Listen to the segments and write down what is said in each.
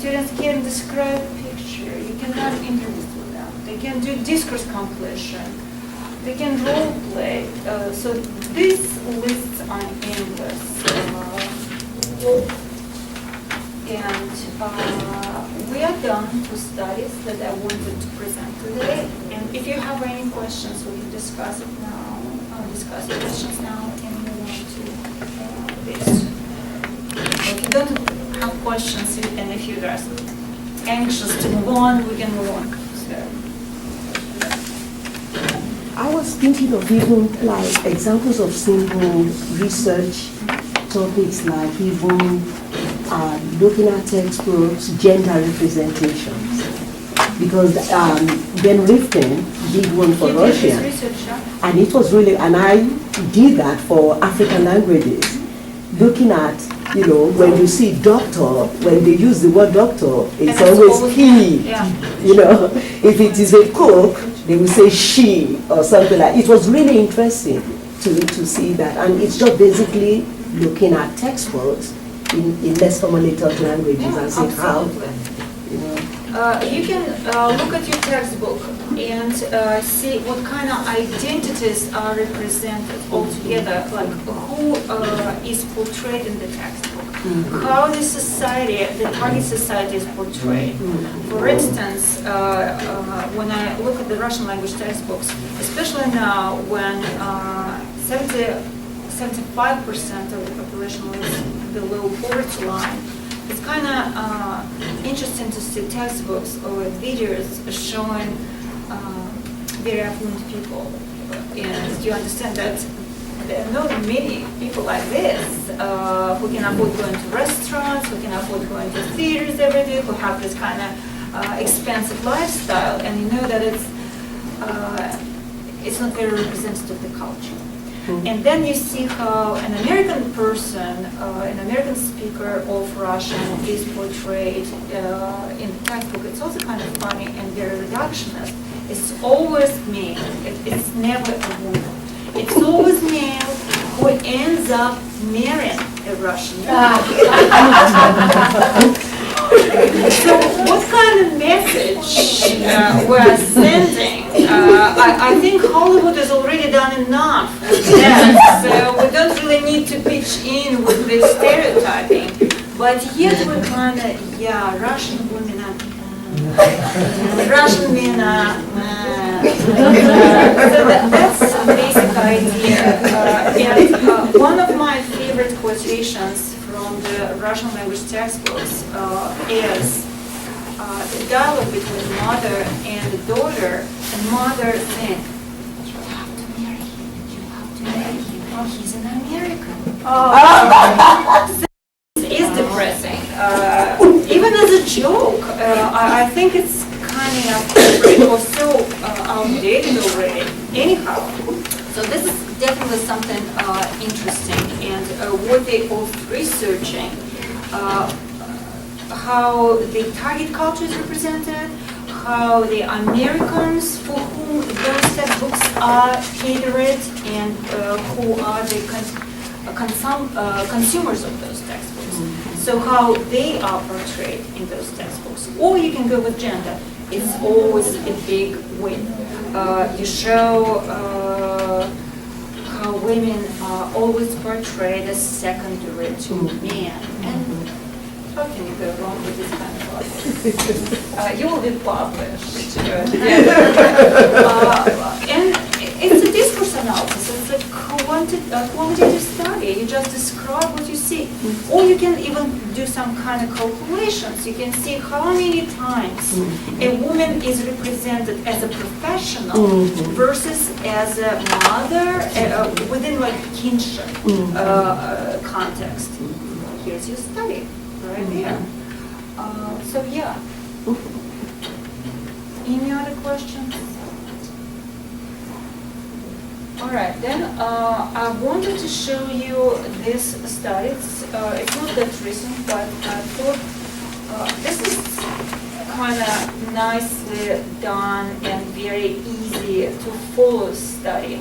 students can describe picture. You can have interviews with them. They can do discourse completion. They can role play. So these lists are endless. And we are done with studies that I wanted to present today. And if you have any questions, we can discuss it now. Discuss your questions now, and move on to this. If you don't have questions, and if you're just anxious to move on, we can move on. So. I was thinking of even like examples of simple research topics, like even looking at textbooks, gender representations. Because Ben Rifkin did one for Russia, and it was really, and I did that for African languages, looking at, you know, when you see doctor, when they use the word doctor, it's always he, you know. If it is a cook, they will say she or something like. It was really interesting to see that, and it's just basically looking at textbooks in less commonly taught languages and see how, you know. You can look at your textbook and see what kind of identities are represented altogether, like who is portrayed in the textbook, how the society, the target society is portrayed. For instance, when I look at the Russian language textbooks, especially now when 75% of the population lives below poverty line, it's kind of interesting to see textbooks or videos showing very affluent people. And you understand that there are not many people like this who can afford going to restaurants, who can afford going to theaters every day, who have this kind of expensive lifestyle. And you know that it's not very representative of the culture. And then you see how an American person, an American speaker of Russian is portrayed in the textbook. It's also kind of funny and very reductionist. It's always male. It's never a woman. It's always male who ends up marrying a Russian woman. So what kind of message we're sending? I think Hollywood has already done enough with that, so we don't really need to pitch in with this stereotyping. But yet we're kind of, Russian women are, Russian men are, so that's the basic idea. And one of my favorite quotations from the Russian language textbooks is the dialogue between mother and the daughter. And mother saying, "You have to marry him. You have to marry him. Oh, he's an American." So this is depressing. Even as a joke, I think it's kind of or so outdated already. Anyhow, so this is definitely something interesting and worthy of researching. How the target culture is represented, how the Americans for whom those textbooks are catered, and who are the consumers of those textbooks. So how they are portrayed in those textbooks. Or you can go with gender. It's always a big win. You show how women are always portrayed as secondary to men. And how can you go wrong with this kind of logic? You will be published. And it's a discourse analysis. It's a quantitative study. You just describe what you see. Or you can even do some kind of calculations. You can see how many times a woman is represented as a professional versus as a mother within like kinship context. Here's your study. Right there. So yeah. Any other questions? All right, then I wanted to show you this study. It's not that recent, but I thought this is kind of nicely done and very easy to follow study.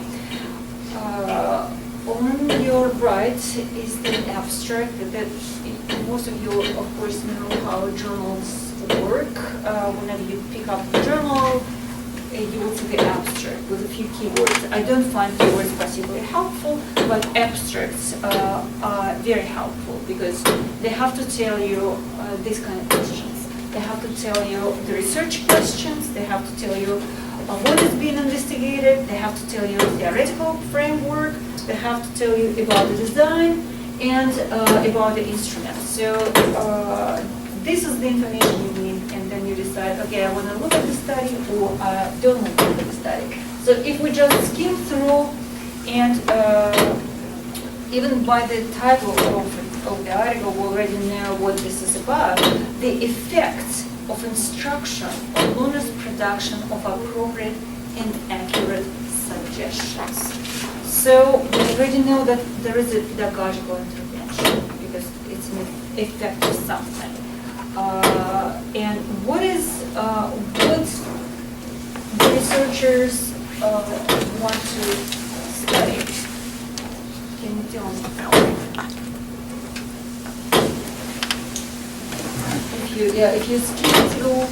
On your right is the abstract that most of you, of course, know how journals work. Whenever you pick up the journal, you will see the abstract with a few keywords. I don't find keywords particularly helpful, but abstracts are very helpful because they have to tell you these kind of questions. They have to tell you the research questions. They have to tell you what is being investigated. They have to tell you the theoretical framework. They have to tell you about the design and about the instrument. So this is the information you need, and then you decide, okay, I want to look at the study or I don't want to look at the study. So if we just skim through and even by the title of the article, we already know what this is about, the effects of instruction on learners' production of appropriate and accurate suggestions. So we already know that there is a pedagogical intervention because it's an effect of something. And what the researchers want to study? Can you tell me? If you skim through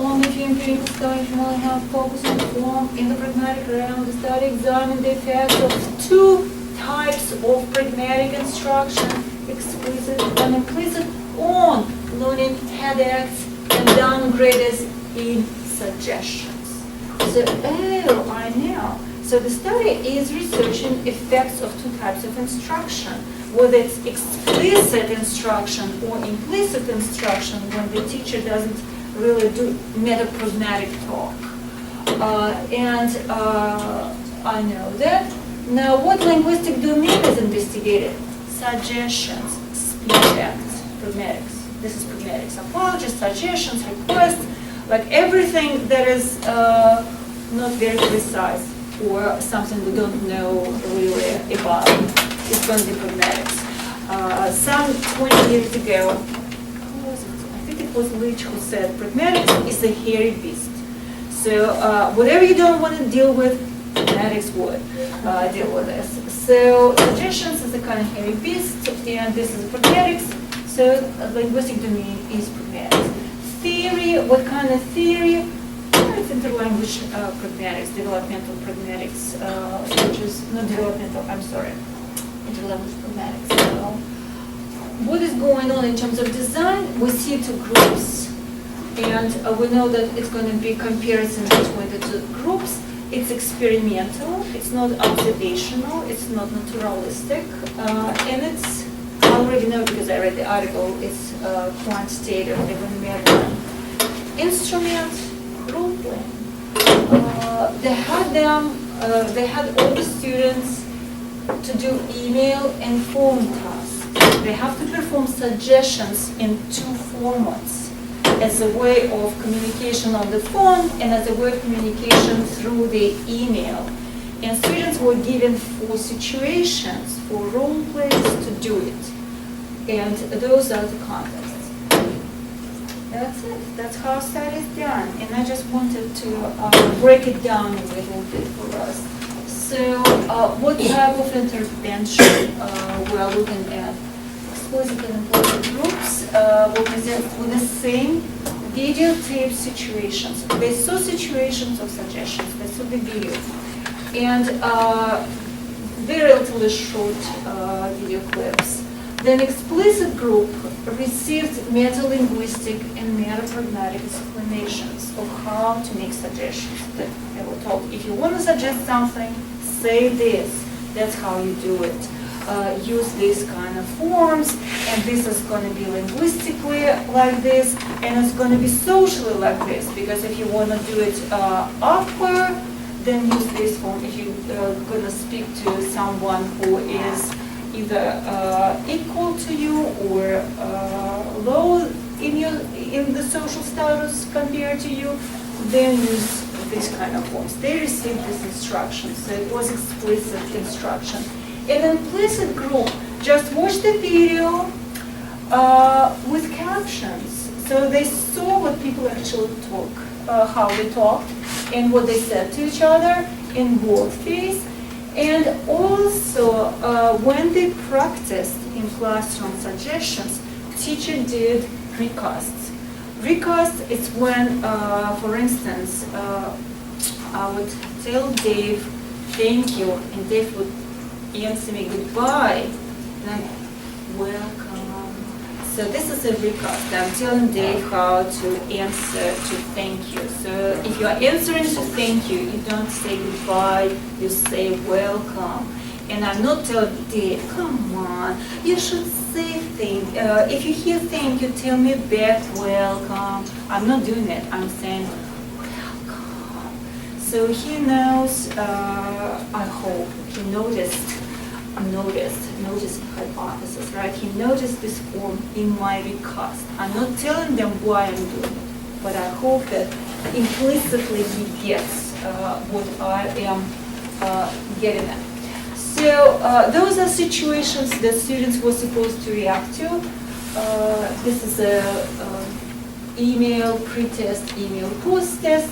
only a few empirical studies, you only have focus on form in the pragmatic realm, the study examined the effects of two types of pragmatic instruction, explicit and implicit, on learning headaches and downgraders in suggestions. So, I know. So the study is researching effects of two types of instruction, whether it's explicit instruction or implicit instruction when the teacher doesn't really do metapragmatic talk. I know that. Now, what linguistic domain is investigated? Suggestions, speech acts, pragmatics. This is pragmatics. Apologies, suggestions, requests, like everything that is not very precise or something we don't know really about. It's going to be pragmatics. Some 20 years ago, who was it? I think it was Leach who said pragmatics is a hairy beast. So whatever you don't want to deal with, pragmatics would deal with this. So suggestions is a kind of hairy beast, and this is pragmatics. So linguistic domain is pragmatics. Theory, what kind of theory? It's interlanguage pragmatics, developmental pragmatics, which is not developmental, I'm sorry, interlanguage pragmatics. So what is going on in terms of design? We see two groups, and we know that it's going to be comparison between the two groups. It's experimental, it's not observational, it's not naturalistic, and it's, I already know because I read the article, it's quantitative, even measuring. Instrument, role playing. They had all the students to do email and phone tasks. They have to perform suggestions in two formats, as a way of communication on the phone and as a way of communication through the email. And students were given 4 situations, 4 role plays to do it. And those are the contexts. That's it. That's how study is done. And I just wanted to break it down a little bit for us. So what type of intervention we are looking at? Explicit and implicit groups will present with the same videotape situations. They saw situations of suggestions, they saw the video. And very relatively short video clips. Then explicit group received meta-linguistic and meta-pragmatic explanations of how to make suggestions. They were told, if you want to suggest something, say this. That's how you do it. Use these kind of forms, and this is going to be linguistically like this, and it's going to be socially like this, because if you want to do it upward, then use this form. If you're going to speak to someone who is either equal to you or low in the social status compared to you, then use this kind of forms. They received this instruction, so it was explicit instruction. An implicit group just watched the video with captions. So they saw what people actually talk, how they talked, and what they said to each other in bold face. And also, when they practiced in classroom suggestions, teacher did recasts. Recast is when, for instance, I would tell Dave, thank you, and Dave would answer me goodbye, and I'm welcome. So this is a recast. I'm telling Dave how to answer to thank you. So if you are answering to thank you, you don't say goodbye, you say welcome. And I'm not telling Dave, come on, you should say thank you. If you hear thank you, tell me back welcome. I'm not doing that. I'm saying welcome. So he knows, I hope, he noticed hypothesis, right? He noticed this form in my recast. I'm not telling them why I'm doing it, but I hope that implicitly he gets what I am getting at. So those are situations that students were supposed to react to. This is a email, pre-test, email, post-test.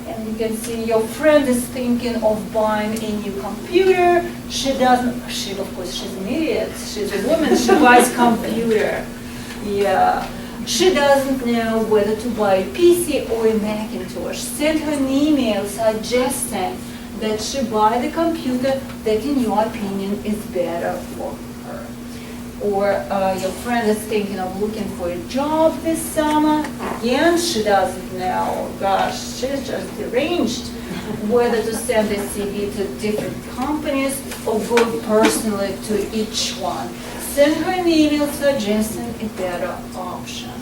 And you can see your friend is thinking of buying a new computer. She doesn't, of course, she's an idiot. She's a woman, she buys computer. Yeah. She doesn't know whether to buy a PC or a Macintosh. Send her an email suggesting that she buy the computer that, in your opinion, is better for her. Or your friend is thinking of looking for a job this summer. Again, she doesn't know. Gosh, she's just deranged. Whether to send a CV to different companies or go personally to each one. Send her an email suggesting a better option.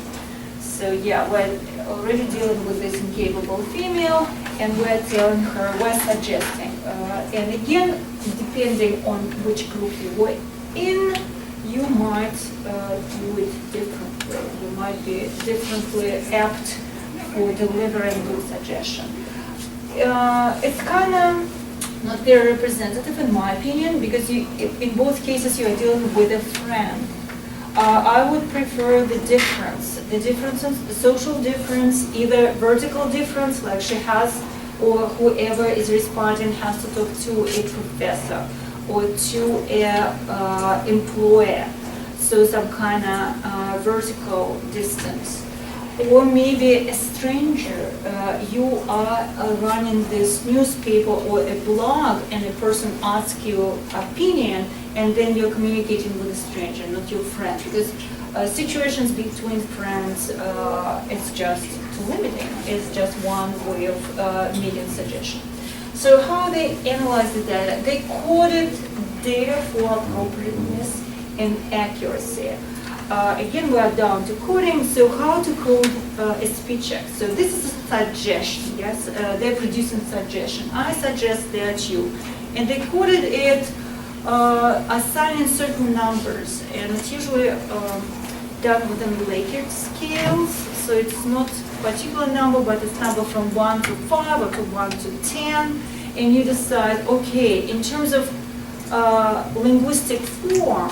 So yeah, we're already dealing with this incapable female, and we're telling her, we're suggesting. And again, depending on which group you were in, you might do it differently. You might be differently apt for delivering good suggestion. It's kind of not very representative in my opinion, because in both cases you are dealing with a friend. I would prefer the difference, the social difference, either vertical difference, like she has, or whoever is responding has to talk to a professor or to an employer, so some kind of vertical distance. Or maybe a stranger, you are running this newspaper or a blog and a person asks your opinion, and then you're communicating with a stranger, not your friend. Because situations between friends, it's just too limiting. It's just one way of making suggestion. So how they analyze the data? They coded data for appropriateness and accuracy. Again, we are down to coding. So how to code a speech check? So this is a suggestion, yes? They're producing suggestion. I suggest that you. And they coded it assigning certain numbers. And it's usually done within Likert scales. So it's not particular number, but it's number from 1 to 5 or to 1 to 10. And you decide, okay, in terms of linguistic form,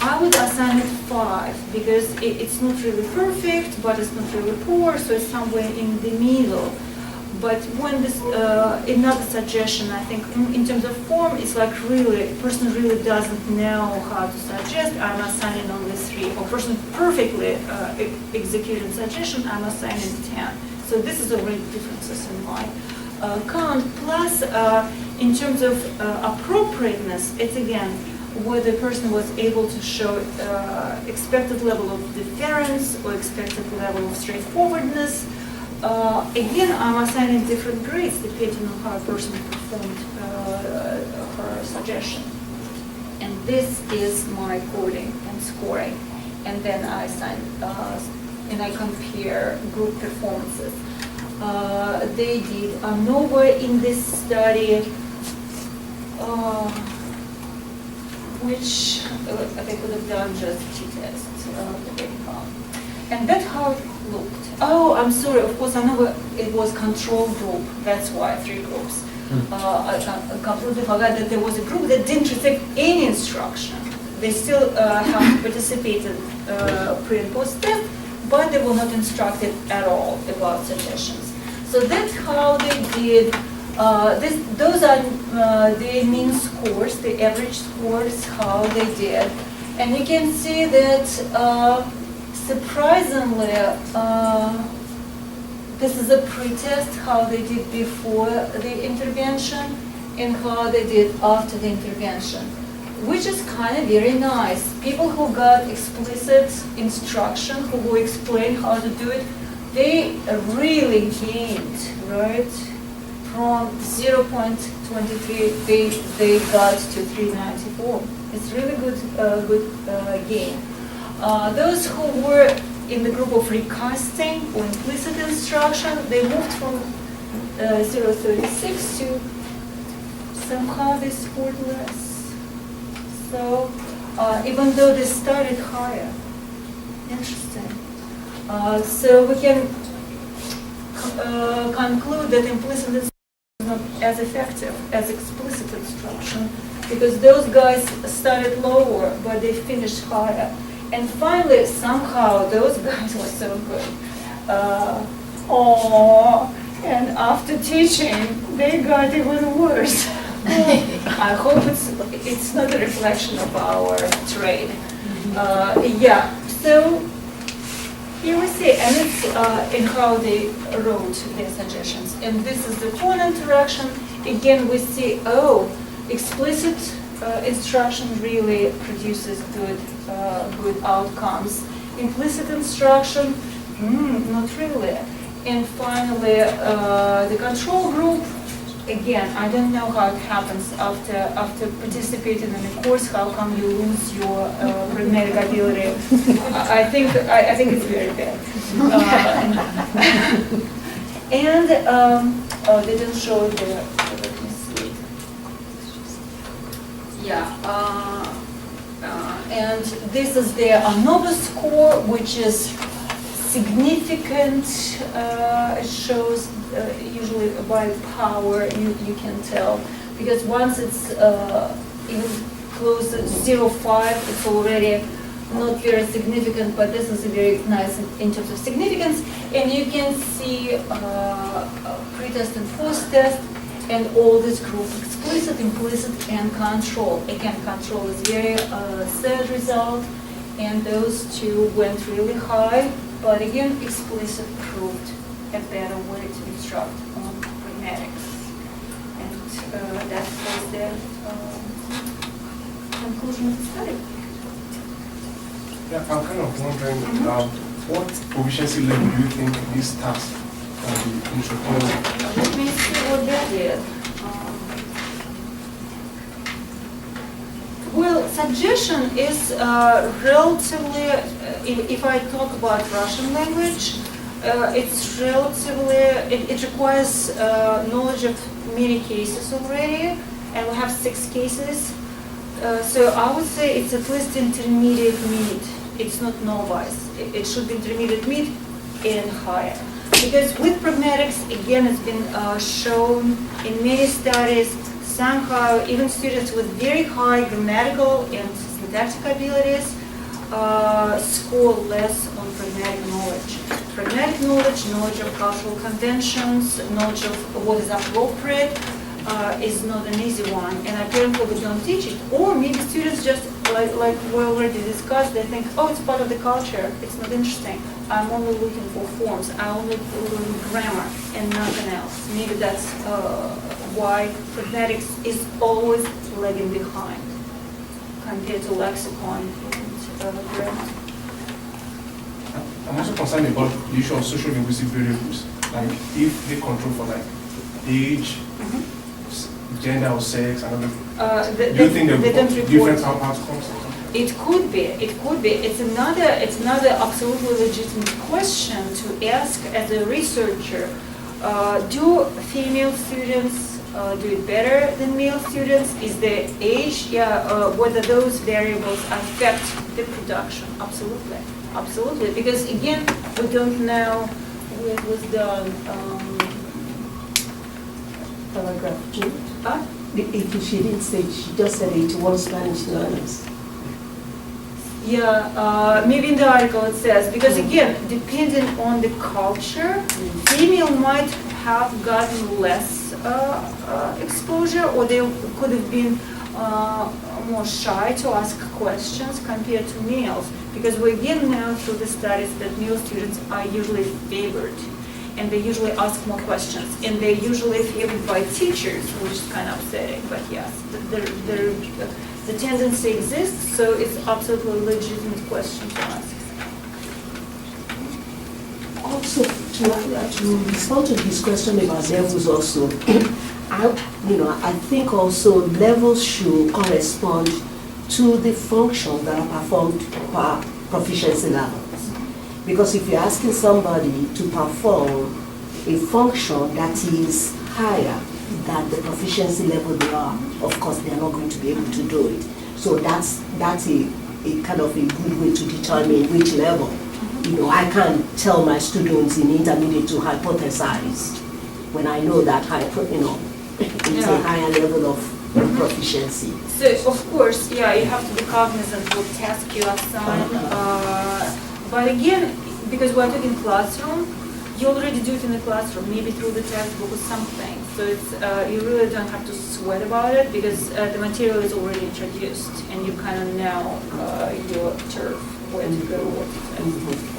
I would assign it 5 because it's not really perfect, but it's not really poor, so it's somewhere in the middle. But when this, another suggestion, I think in terms of form, it's like really, person really doesn't know how to suggest, I'm assigning only 3. Or person perfectly executing suggestion, I'm assigning 10. So this is already differences in my count. Plus, in terms of appropriateness, it's again, whether the person was able to show expected level of deference or expected level of straightforwardness. Again, I'm assigning different grades depending on how a person performed her suggestion. And this is my coding and scoring. And then I assign, and I compare group performances. They did nowhere in this study which they could have done just t-test. And that's how it looked. Oh, I'm sorry, of course, I know it was control group. That's why 3 groups. I completely forgot that there was a group that didn't receive any instruction. They still have participated pre and post test, but they were not instructed at all about suggestions. So that's how they did Those are the mean scores, the average scores, how they did. And you can see that surprisingly, this is a pretest how they did before the intervention and how they did after the intervention, which is kind of very nice. People who got explicit instruction, who explained how to do it, they really gained, right? From 0.23, they got to 394. It's really good gain. Those who were in the group of recasting or implicit instruction, they moved from 0.36 to somehow they scored less. So even though they started higher, interesting. So we can conclude that implicit instruction is not as effective as explicit instruction because those guys started lower, but they finished higher. And finally, somehow, those guys were so good. And after teaching, they got even worse. I hope it's not a reflection of our trade. Yeah, so here we see, and it's in how they wrote their suggestions. And this is the phone interaction. Again, we see, explicit instruction really produces good outcomes. Implicit instruction, not really. And finally, the control group. Again, I don't know how it happens after participating in a course. How come you lose your pragmatic ability? I think it's very bad. And they didn't show it there. Let me see. Yeah. And this is the ANOVA score, which is significant. It shows usually by power you can tell, because once it's even close to 0.5, it's already not very significant, but this is very nice in terms of significance. And you can see pre-test and post-test, and all this group, explicit, implicit, and control. Again, control is very sad result, and those two went really high, but again, explicit proved a better way to instruct on pragmatics. And that was the conclusion of the study. Yeah, I'm kind of wondering, what proficiency level do you think these tasks can be introduced? Let me see what they did. Well, suggestion is relatively, if I talk about Russian language, it's relatively, it requires knowledge of many cases already, and we have 6 cases. So I would say it's at least intermediate mid. It's not novice. It should be intermediate mid and higher. Because with pragmatics, again, it's been shown in many studies, somehow even students with very high grammatical and syntactic abilities score less on pragmatic knowledge. Pragmatic knowledge, knowledge of cultural conventions, knowledge of what is appropriate is not an easy one, and apparently we don't teach it. Or maybe students just, like we already discussed, they think, oh, it's part of the culture, it's not interesting. I'm only looking for forms, I only learn grammar and nothing else. Maybe that's why pragmatics is always lagging behind compared to lexicon and grammar. I'm also concerned about the issue of social linguistic variables, like if they control for like age, gender or sex, and other. Do you think there are different outcomes? It could be. It could be. It's another absolutely legitimate question to ask as a researcher. Do female students do it better than male students? Is the age, whether those variables affect the production? Absolutely, absolutely. Because again, we don't know where it was done. Paragraph 2. She didn't say, she just said 81 Spanish learners. Yeah, maybe in the article it says, because again, depending on the culture, female might have gotten less exposure, or they could have been more shy to ask questions compared to males, because we again know through the studies that male students are usually favored, and they usually ask more questions, and they're usually favored by teachers, which is kind of upsetting. But yes, the tendency exists, so it's absolutely a legitimate question to ask. Also, to respond to this question about levels also, I think also levels should correspond to the functions that are performed per proficiency levels. Because if you're asking somebody to perform a function that is higher than the proficiency level they are, of course they are not going to be able to do it. So that's a kind of a good way to determine which level. I can't tell my students in intermediate to hypothesize when I know that it's a higher level of proficiency. So of course, you have to be cognizant what task you assign. But again, because we're talking classroom, you already do it in the classroom, maybe through the textbook or something. So it's you really don't have to sweat about it, because the material is already introduced, and you kind of know your turf, where to go, what to do.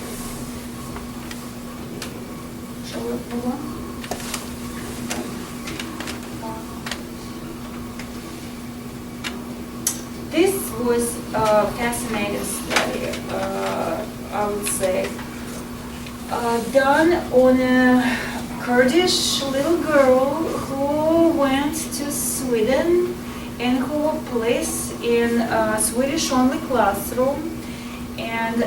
Shall we move on? This was a fascinating study, I would say, done on a Kurdish little girl who went to Sweden and who was placed in a Swedish-only classroom. And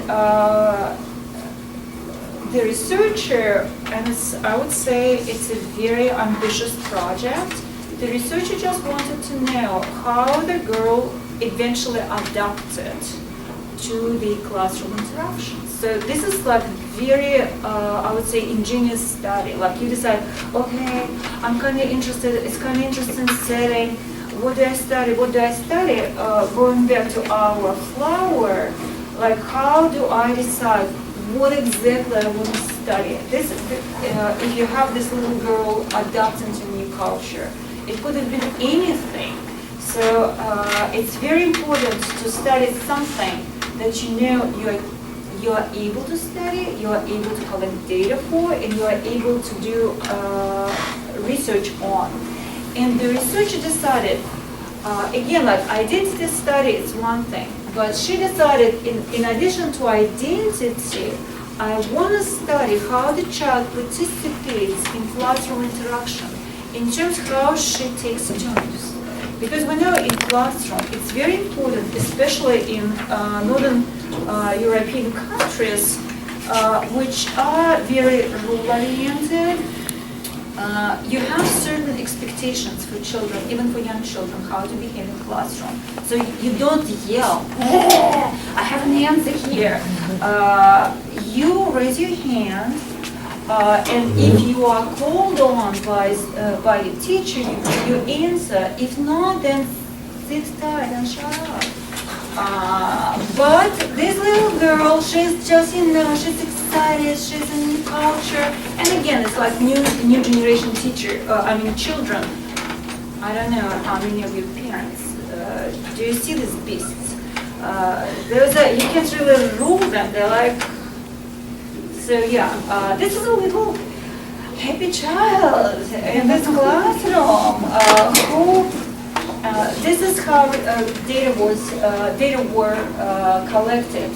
the researcher, and I would say it's a very ambitious project, the researcher just wanted to know how the girl eventually adapted to the classroom interactions. So this is like very, I would say, ingenious study. Like you decide, okay, I'm kind of interested, it's kind of interesting setting, what do I study, going back to our flower, like how do I decide what exactly I want to study? This, if you have this little girl adapting to new culture, it could have been anything. So it's very important to study something that you know you are able to study, you are able to collect data for, and you are able to do research on. And the researcher decided, again, like identity study is one thing, but she decided in addition to identity, I want to study how the child participates in classroom interaction, in terms of how she takes turns. Because we know in classroom, it's very important, especially in Northern European countries, which are very rule-oriented. You have certain expectations for children, even for young children, how to behave in classroom. So you don't yell, I have an answer here. You raise your hand, and if you are called on by a teacher, you answer. If not, then sit tight and shut up. But this little girl, she's just, she's excited, she's in new culture. And again, it's like new generation children. I don't know how many of your parents, do you see these beasts? You can't really rule them, they're like, so yeah, this is a little happy child in this classroom this is how data were collected.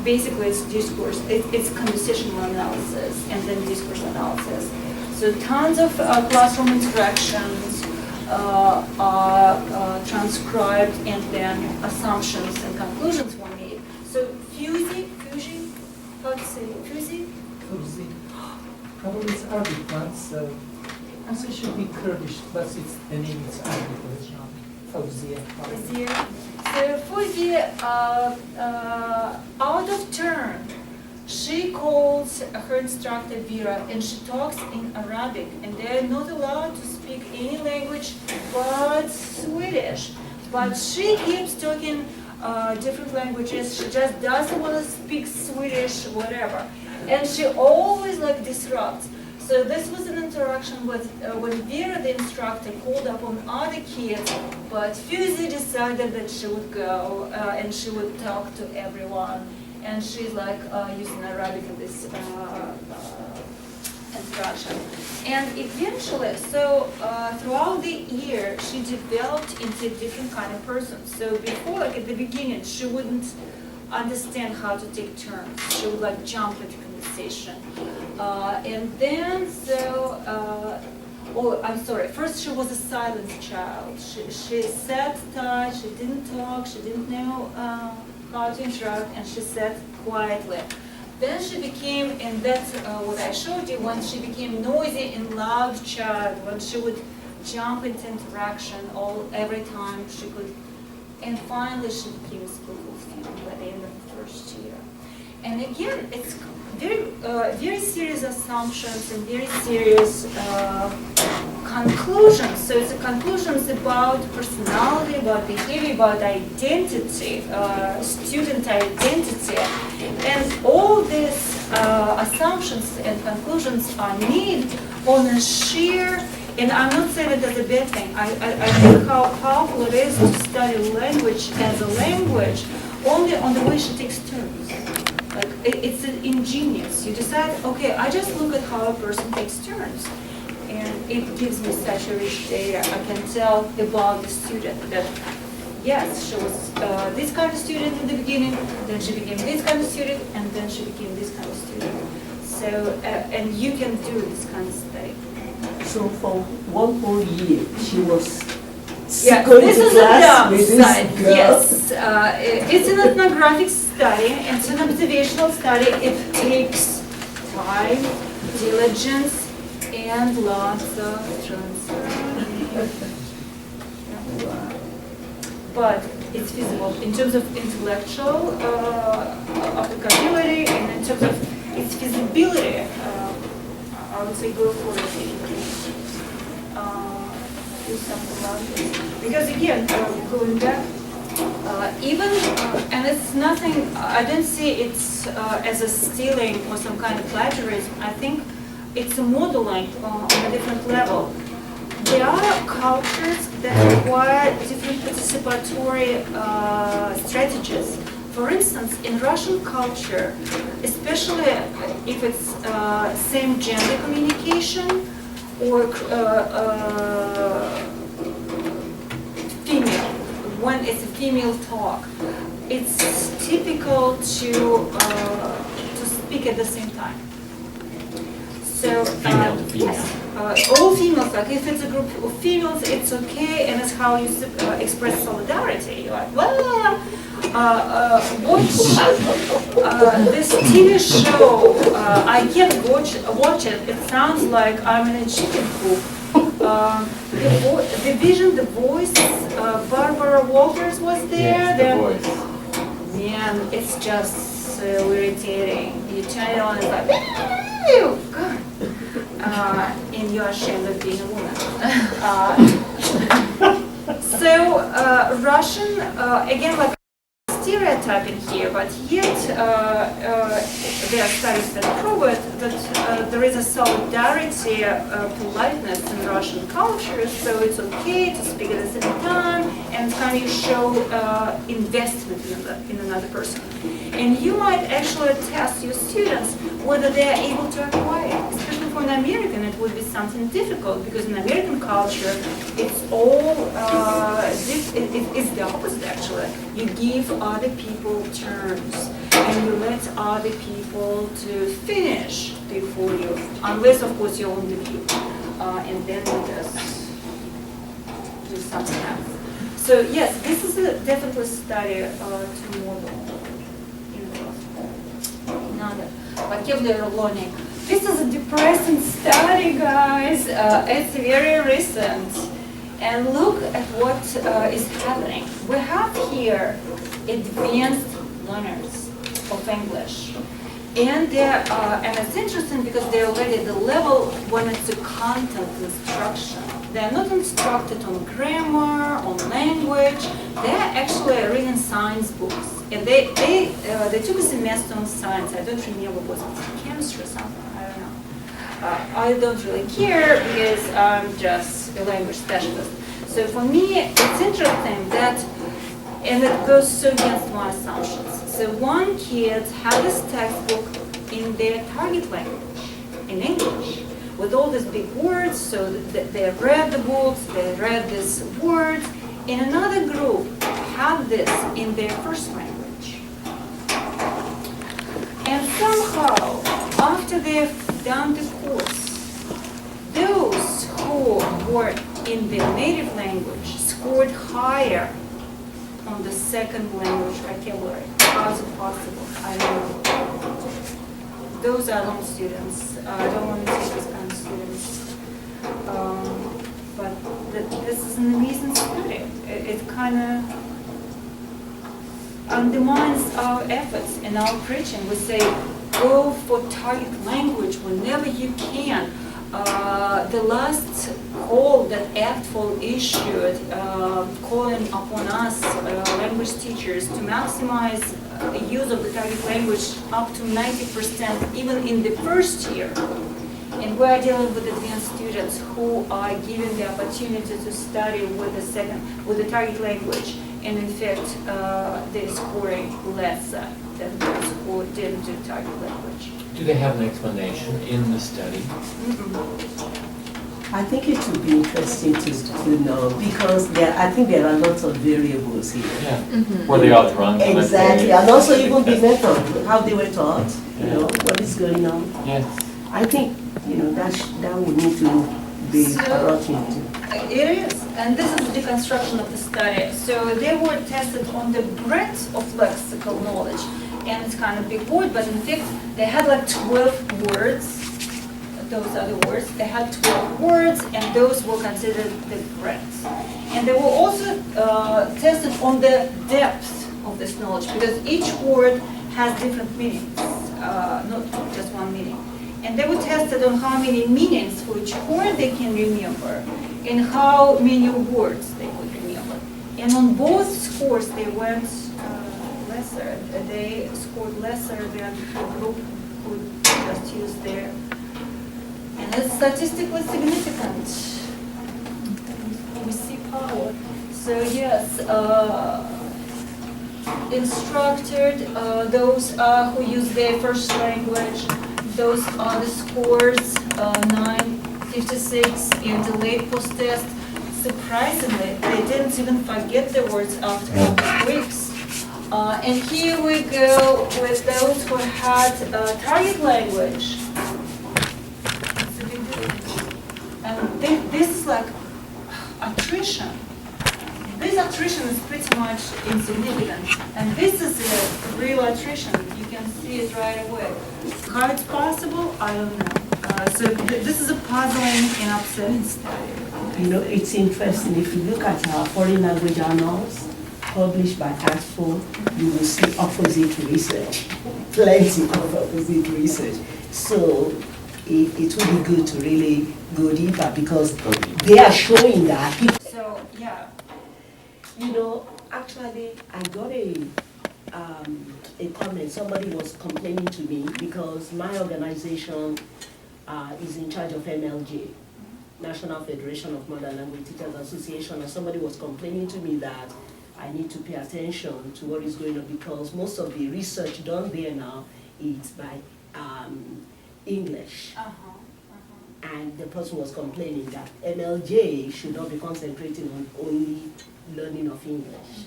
Basically, it's discourse, it's conversational analysis and then discourse analysis. So tons of classroom interactions are transcribed, and then assumptions and conclusions were made. So fusi, how to say it? Fusi? Probably it's Arabic, not so. Also, it should be Kurdish, but the name is Arabic original. Fawzia. So Fawzia, out of turn, she calls her instructor Vera, and she talks in Arabic, and they're not allowed to speak any language but Swedish. But she keeps talking different languages. She just doesn't want to speak Swedish, whatever. And she always disrupts. So this was an interaction with when Vera, the instructor, called upon other kids, but Fusey decided that she would go and she would talk to everyone. And she's like using Arabic in this instruction. And eventually, so throughout the year, she developed into a different kind of person. So before, like at the beginning, she wouldn't understand how to take turns. She would like jump into conversation. And then, so, oh, I'm sorry, first she was a silent child. She sat tight, she didn't talk, she didn't know how to interact, and she sat quietly. Then she became, and that's what I showed you, when she became noisy and loud child, when she would jump into interaction every time she could. And finally she became a skillful student by the end of the first year. And again, it's very serious assumptions and very serious conclusions. So it's conclusions about personality, about behavior, about identity, student identity. And all these assumptions and conclusions are made on a sheer, and I'm not saying it as a bad thing, I think how powerful it is to study language as a language only on the way she takes turns. Like, it's ingenious. You decide, okay, I just look at how a person takes turns. And it gives me such a rich data. I can tell about the student that, yes, she was this kind of student in the beginning, then she became this kind of student, and then she became this kind of student. So, and you can do this kind of study. So for 1 whole year, she was yeah, going this to is class a with side. this girl. Yes, it's an ethnographic study. It's an observational study. It takes time, diligence, and lots of translation. But it's feasible in terms of intellectual applicability and in terms of its feasibility. I would say go for it. Do something about this. Because again, going back, even, and it's nothing, I don't see it as a stealing or some kind of plagiarism. I think it's a modeling on a different level. There are cultures that require different participatory strategies. For instance, in Russian culture, especially if it's same gender communication or female, when it's a female talk, it's typical to speak at the same time. So, yes, all females, like if it's a group of females, it's okay, and it's how you express solidarity. You're like, well, watch this TV show. I can't watch it. It sounds like I'm in a chicken coop. The vision, the voice, Barbara Walters was there. Yes, the voice. Man, it's just so irritating. You turn it on, it's like, oh, God. And you're ashamed of being a woman. Russian, again, like stereotyping here, but yet there are studies that prove it, that there is a solidarity, politeness in Russian culture, so it's okay to speak at the same time, and kind of show investment in another person. And you might actually test your students whether they are able to acquire it. Especially for an American, it would be something difficult, because in American culture, it's all, it's the opposite actually. You give other people turns, and you let other people to finish before you, unless of course you're on the view, and then you just do something else. So yes, this is a definitely study to model. This is a depressing study, guys. It's very recent. And look at what is happening. We have here advanced learners of English. And it's interesting because they're already at the level when it's a content instruction. They're not instructed on grammar, on language. They're actually reading science books. And they took a semester on science. I don't remember what it was, chemistry or something, I don't know. I don't really care because I'm just a language specialist. So for me, it's interesting that, and it goes so against my assumptions. So one kid had this textbook in their target language, in English, with all these big words, so that they read the books, they read these words, and another group had this in their first language. And somehow, after they've done the course, those who were in their native language scored higher on the second language vocabulary. How is it possible? I don't know. Those are non students. I don't want to say these kind of students. But this is an amazing study. It kind of undermines our efforts and our preaching. We say, go for target language whenever you can. The last call that ACTFL issued, calling upon us, language teachers, to maximize use of the target language up to 90%, even in the first year. And we are dealing with advanced students who are given the opportunity to study with the target language, and in fact, they're scoring lesser than those who didn't do target language. Do they have an explanation in the study? I think it would be interesting to know, because I think there are lots of variables here. Yeah. Were they all drunk? Exactly, and also even the method, how they were taught, what is going on. Yes. I think, that we need to be brought into. It is, and this is the deconstruction of the study. So they were tested on the breadth of lexical knowledge, and it's kind of big word, but in fact, they had like 12 words. Those are the words. They had 12 words, and those were considered the breadth. And they were also tested on the depth of this knowledge, because each word has different meanings, not just one meaning. And they were tested on how many meanings for each word they can remember, and how many words they could remember. And on both scores, they went lesser. They scored lesser than the group who just used their. And it's statistically significant. We see power. So yes, instructed, those who use their first language, those are the scores, 956 in the late post-test. Surprisingly, they didn't even forget the words after a couple weeks. And here we go with those who had target language. And this is like attrition. This attrition is pretty much insignificant. And this is a real attrition. You can see it right away. How it's possible, I don't know. So this is a puzzling and upsetting study. It's interesting. If you look at our foreign language journals published by ACTFL, you will see opposite research. Plenty of opposite research. So it would be good to really go deeper, because they are showing that people. So, yeah. Actually, I got a comment. Somebody was complaining to me because my organization is in charge of MLJ, National Federation of Modern Language Teachers Association, and somebody was complaining to me that I need to pay attention to what is going on, because most of the research done there now is by English. And the person was complaining that MLJ should not be concentrating on only learning of English.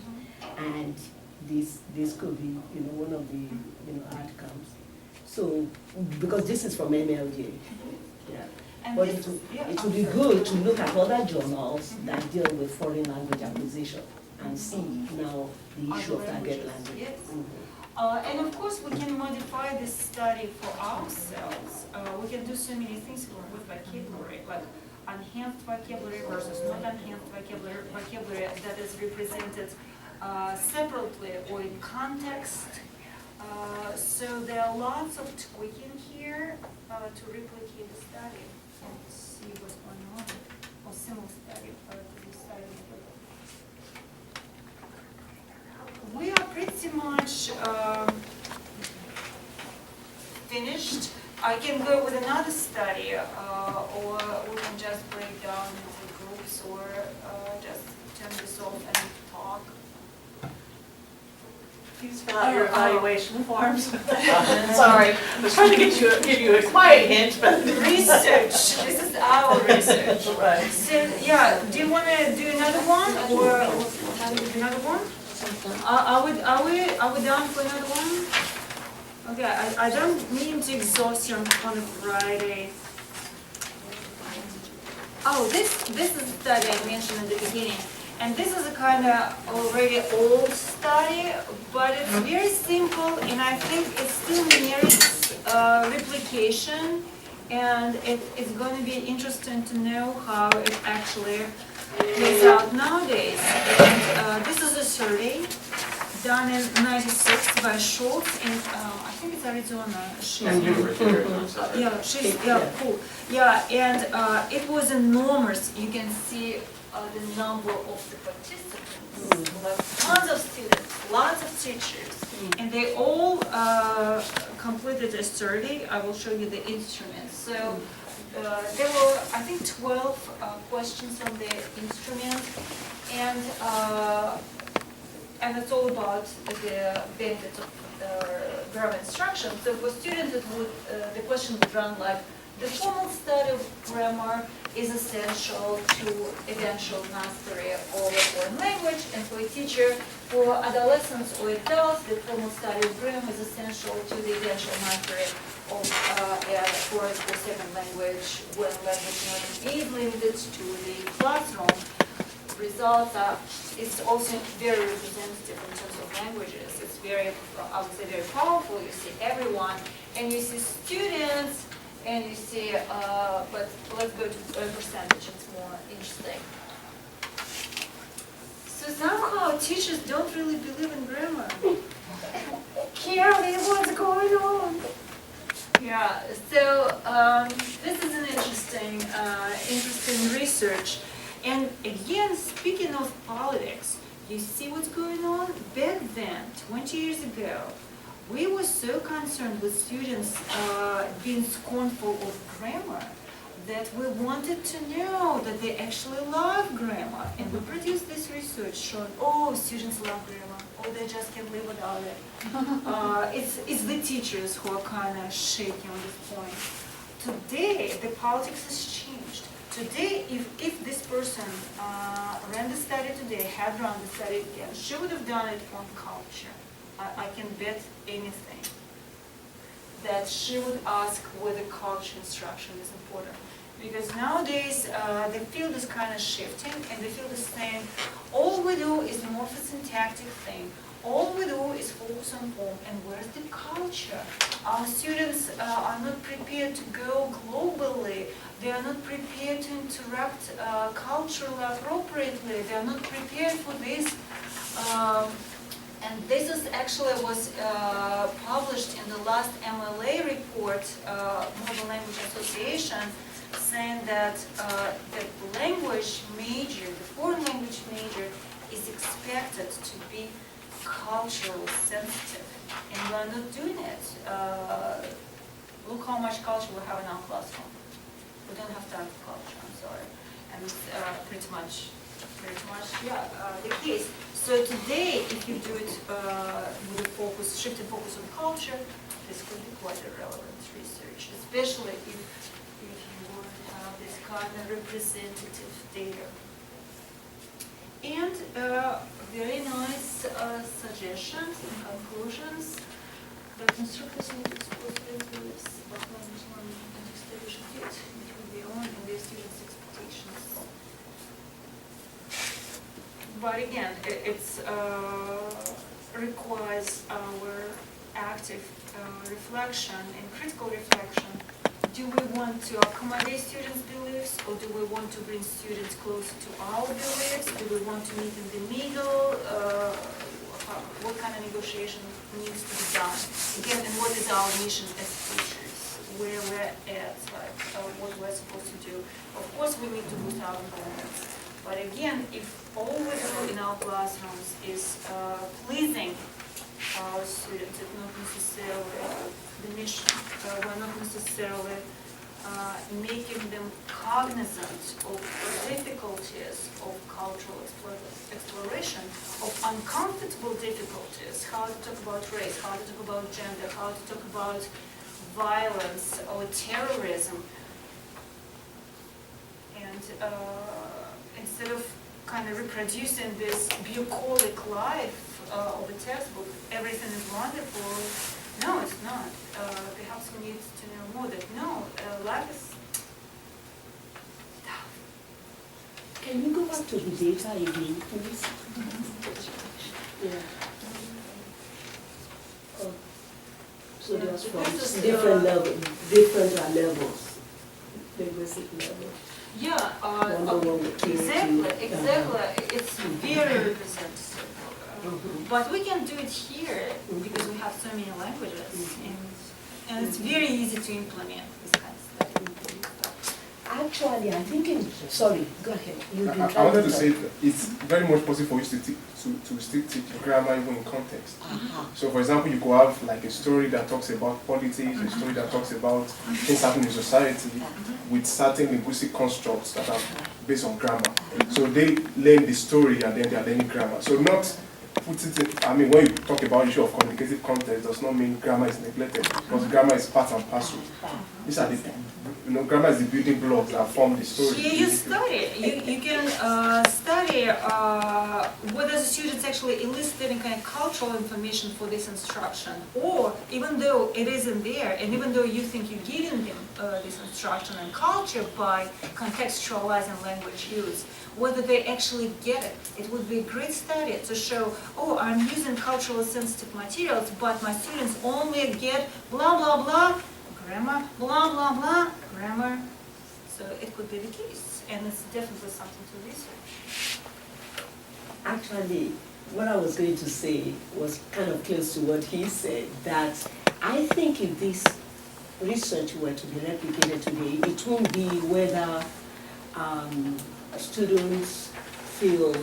And this could be one of the outcomes. So, because this is from MLJ. Yeah. But it would be good to look at other journals that deal with foreign language acquisition and see now the issue of target language. Yes. And of course, we can modify this study for ourselves. We can do so many things with vocabulary, like enhanced vocabulary versus not enhanced vocabulary that is represented separately or in context. So there are lots of tweaking here to replicate the study and see what's going on, or similar study, to be studied. We are pretty much finished I can go with another study, or we can just break down into groups, or just turn this off and talk. Please fill out your evaluation forms. Sorry, I was trying to give you a quiet hint, but. Research, this is our research. Right. So, yeah, do you want to do another one, or another one? Are we done for another one? Okay, I don't mean to exhaust you on a Friday. Oh, this is a study I mentioned in the beginning. And this is a kind of already old study, but it's very simple, and I think it still merits replication. And it's going to be interesting to know how it actually plays out nowadays. And this is a survey done in '96 by Schultz in, I think it's Arizona. Cool. Yeah, and it was enormous. You can see the number of the participants, like tons of students, lots of teachers, and they all completed a survey. I will show you the instruments. So there were, I think, 12 questions on the instrument, and it's all about the benefits of grammar instruction. So for students, the question would run like, the formal study of grammar is essential to eventual mastery of a foreign language, and for a teacher, for adolescents or adults, the formal study of grammar is essential to the eventual mastery of a foreign or second language when language learning is limited to the classroom. Results are, it's also very representative in terms of languages. It's very, I would say, very powerful. You see everyone, and you see students, and you see, but let's go to percentage, it's more interesting. So somehow teachers don't really believe in grammar. Carly, what's going on? Yeah, so this is an interesting research. And again, speaking of politics, you see what's going on? Back then, 20 years ago, we were so concerned with students being scornful of grammar that we wanted to know that they actually love grammar. And we produced this research showing, oh, students love grammar, oh, they just can't live without it. It's the teachers who are kind of shaky on this point. Today, the politics has changed. Today, if this person ran the study today, had run the study again, she would have done it on culture. I can bet anything that she would ask whether culture instruction is important. Because nowadays, the field is kind of shifting, and the field is saying, all we do is morphosyntactic thing. All we do is focus on form, and where's the culture? Our students are not prepared to go globally. They are not prepared to interact culturally appropriately. They are not prepared for this. And this is actually was published in the last MLA report, Modern Language Association, saying that the language major, the foreign language major, is expected to be culturally sensitive, and we are not doing it. Look how much culture we have in our classroom. We don't have time for culture, I'm sorry. And it's pretty much, yeah, the case. So today, if you do it with a focus, shifted focus on culture, this could be quite a relevant research, especially if you would have this kind of representative data. And very nice suggestions and conclusions that instructors need to expose with what language learning and study should fit between their own and their students' expectations. But again, it requires our active reflection and critical reflection. Do we want to accommodate students' beliefs, or do we want to bring students closer to our beliefs? Do we want to meet in the middle? What kind of negotiation needs to be done? Again, and what is our mission as teachers? Where we're at, like what we're supposed to do. Of course, we need to boost our environments. But again, if all we do in our classrooms is pleasing our students. It's not necessarily the mission. We're not necessarily making them cognizant of difficulties of cultural exploration, of uncomfortable difficulties, how to talk about race, how to talk about gender, how to talk about violence or terrorism. And instead of kind of reproducing this bucolic life of a textbook, everything is wonderful. No, it's not. Perhaps we need to know more that no, life is tough. Can you go back to the data again, please? Yeah. Oh. So there's from different levels, linguistic levels. Yeah, exactly. It's very representative. But we can do it here because we have so many languages, and it's very easy to implement this kind of stuff. Actually, I think sorry, go ahead. I wanted to say that it's very much possible for you to still teach grammar even in context. So, for example, you could have like a story that talks about politics, a story that talks about things happening in society with certain linguistic constructs that are based on grammar. So they learn the story and then they are learning grammar. So not put it in, I mean, when you talk about issue of communicative context, does not mean grammar is neglected, because grammar is part and parcel. These are the, grammar is the building blocks that form the story. Yeah, you study. You can study whether the students actually elicit any kind of cultural information for this instruction, or even though it isn't there, and even though you think you're giving them this instruction and culture by contextualizing language use, whether they actually get it. It would be a great study to show, oh, I'm using culturally sensitive materials, but my students only get blah, blah, blah, grammar, blah, blah, blah, grammar. So it could be the case, and it's definitely something to research. Actually, what I was going to say was kind of close to what he said, that I think if this research were to be replicated today, it won't be whether students feel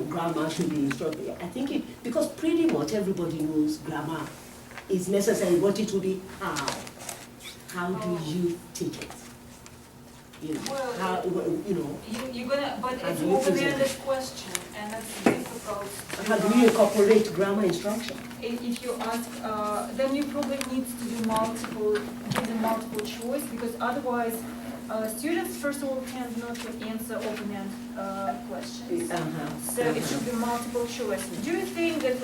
grammar should be instructed. I think because pretty much everybody knows grammar is necessary, but it will be how. How do you teach it? You're gonna, but it's an open-ended question, and it's difficult. How do you incorporate grammar instruction? If you ask, then you probably need to do give them multiple choice, because otherwise, students first of all tend not to answer open-end questions. So it should be multiple choice. Do you think that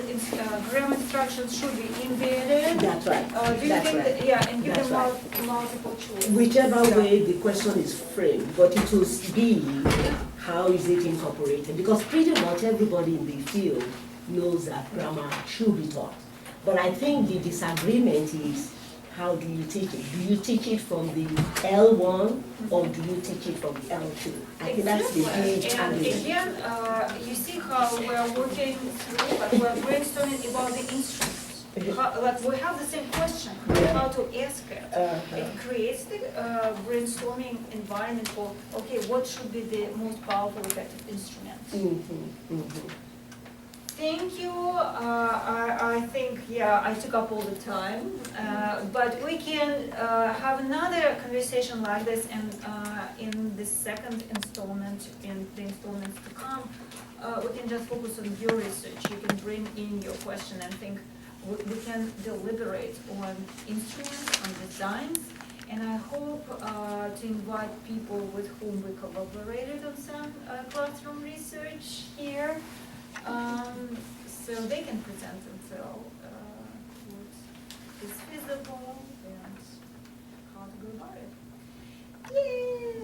grammar instructions should be embedded? That's right. Do you think that, yeah, and give them multiple choice? Whichever way the question is framed, but it will be how is it incorporated? Because pretty much everybody in the field knows that grammar should be taught. But I think the disagreement is, how do you teach it? Do you teach it from the L1 or do you teach it from the L2? I think that's the big argument. And again, you see how we're working through, like we're brainstorming about the instrument. Like we have the same question, how to ask it. It creates the brainstorming environment for, okay, what should be the most powerful, effective instrument? Thank you. I think, yeah, I took up all the time, but we can have another conversation like this, and in the second installment, in the installments to come, we can just focus on your research. You can bring in your question and think. We can deliberate on instruments, on designs, and I hope to invite people with whom we collaborated on some classroom research here. So they can present themselves what is feasible and how to go about it. Yay!